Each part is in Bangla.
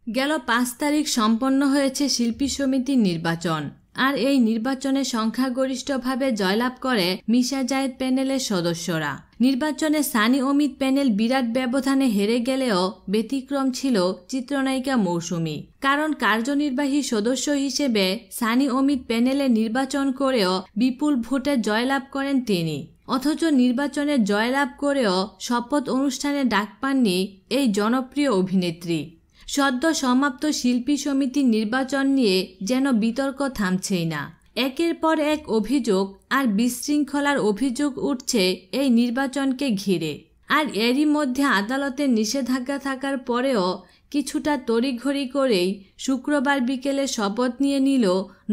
গেল ৫ তারিখ সম্পন্ন হয়েছে শিল্পী সমিতির নির্বাচন। আর এই নির্বাচনে সংখ্যাগরিষ্ঠভাবে জয়লাভ করে মিশা জায়েদ প্যানেলের সদস্যরা। নির্বাচনে সানি অমিত প্যানেল বিরাট ব্যবধানে হেরে গেলেও ব্যতিক্রম ছিল চিত্রনায়িকা মৌসুমী। কারণ কার্যনির্বাহী সদস্য হিসেবে সানি অমিত প্যানেলে নির্বাচন করেও বিপুল ভোটে জয়লাভ করেন তিনি। অথচ নির্বাচনে জয়লাভ করেও শপথ অনুষ্ঠানে ডাক পাননি এই জনপ্রিয় অভিনেত্রী। সদ্য সমাপ্ত শিল্পী সমিতির নির্বাচন নিয়ে যেন বিতর্ক থামছেই না। একের পর এক অভিযোগ আর বিশৃঙ্খলার অভিযোগ উঠছে এই নির্বাচনকে ঘিরে। আর এরই মধ্যে আদালতের নিষেধাজ্ঞা থাকার পরেও কিছুটা তড়িঘড়ি করেই শুক্রবার বিকেলে শপথ নিয়ে নিল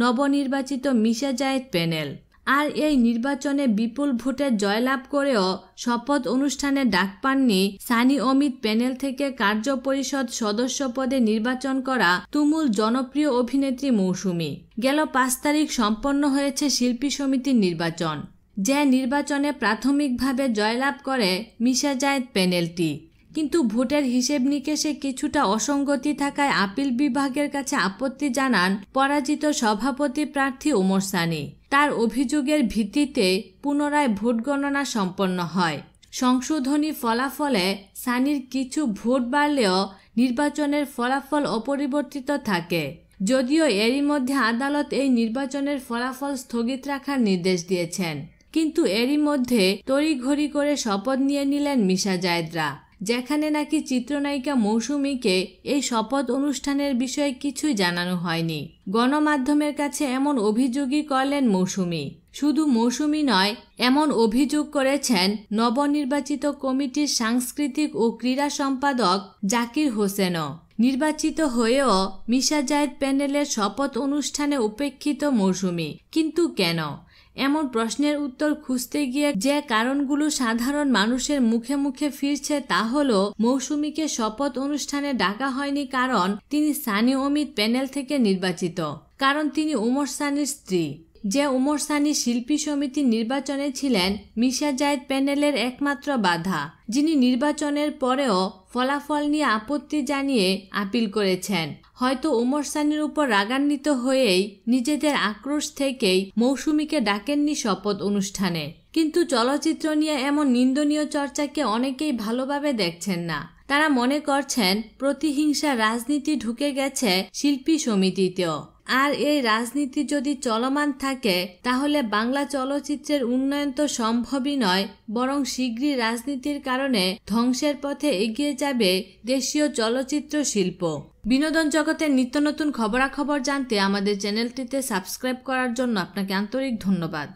নবনির্বাচিত মিশা জায়েদ প্যানেল। আর এই নির্বাচনে বিপুল ভোটে জয়লাভ করেও শপথ অনুষ্ঠানে ডাক পাননি সানি অমিত প্যানেল থেকে কার্য পরিষদ সদস্য পদে নির্বাচন করা তুমুল জনপ্রিয় অভিনেত্রী মৌসুমী। গেল ৫ তারিখ সম্পন্ন হয়েছে শিল্পী সমিতির নির্বাচন, যে নির্বাচনে প্রাথমিকভাবে জয়লাভ করে মিশা জায়েদ প্যানেলটি। কিন্তু ভোটের হিসেব নিকেশে কিছুটা অসঙ্গতি থাকায় আপিল বিভাগের কাছে আপত্তি জানান পরাজিত সভাপতি প্রার্থী ওমর সানি। তার অভিযোগের ভিত্তিতে পুনরায় ভোট গণনা সম্পন্ন হয়। সংশোধনী ফলাফলে সানির কিছু ভোট বাড়লেও নির্বাচনের ফলাফল অপরিবর্তিত থাকে। যদিও এরই মধ্যে আদালত এই নির্বাচনের ফলাফল স্থগিত রাখার নির্দেশ দিয়েছেন। কিন্তু এরই মধ্যে তড়িঘড়ি করে শপথ নিয়ে নিলেন মিশা জায়েদরা, যেখানে নাকি চিত্রনায়িকা মৌসুমীকে এই শপথ অনুষ্ঠানের বিষয়ে কিছুই জানানো হয়নি। গণমাধ্যমের কাছে এমন অভিযোগই করলেন মৌসুমী। শুধু মৌসুমী নয়, এমন অভিযোগ করেছেন নবনির্বাচিত কমিটির সাংস্কৃতিক ও ক্রীড়া সম্পাদক জাকির হোসেনও। নির্বাচিত হয়েও মিশা জায়েদ প্যানেলের শপথ অনুষ্ঠানে উপেক্ষিত মৌসুমী। কিন্তু কেন? এমন প্রশ্নের উত্তর খুঁজতে গিয়ে যে কারণগুলো সাধারণ মানুষের মুখে মুখে ফিরছে তা হলো, মৌসুমীকে শপথ অনুষ্ঠানে ডাকা হয়নি কারণ তিনি সানি অমিত প্যানেল থেকে নির্বাচিত, কারণ তিনি ওমর সানির স্ত্রী। যে ওমর সানি শিল্পী সমিতির নির্বাচনে ছিলেন মিশা জায়েদ প্যানেলের একমাত্র বাধা, যিনি নির্বাচনের পরেও ফলাফল নিয়ে আপত্তি জানিয়ে আপিল করেছেন। হয়তো ওমর সানির উপর রাগান্বিত হয়েই নিজেদের আক্রোশ থেকেই মৌসুমীকে ডাকেননি শপথ অনুষ্ঠানে। কিন্তু চলচ্চিত্র নিয়ে এমন নিন্দনীয় চর্চাকে অনেকেই ভালোভাবে দেখছেন না। তারা মনে করছেন প্রতিহিংসা রাজনীতি ঢুকে গেছে শিল্পী সমিতিতেও। আর এই রাজনীতি যদি চলমান থাকে তাহলে বাংলা চলচ্চিত্রের উন্নয়ন তো সম্ভবই নয়, বরং শীঘ্রই রাজনীতির কারণে ধ্বংসের পথে এগিয়ে যাবে দেশীয় চলচ্চিত্র শিল্প। বিনোদন জগতের নিত্য নতুন খবরাখবর জানতে আমাদের চ্যানেলটিতে সাবস্ক্রাইব করার জন্য আপনাকে আন্তরিক ধন্যবাদ।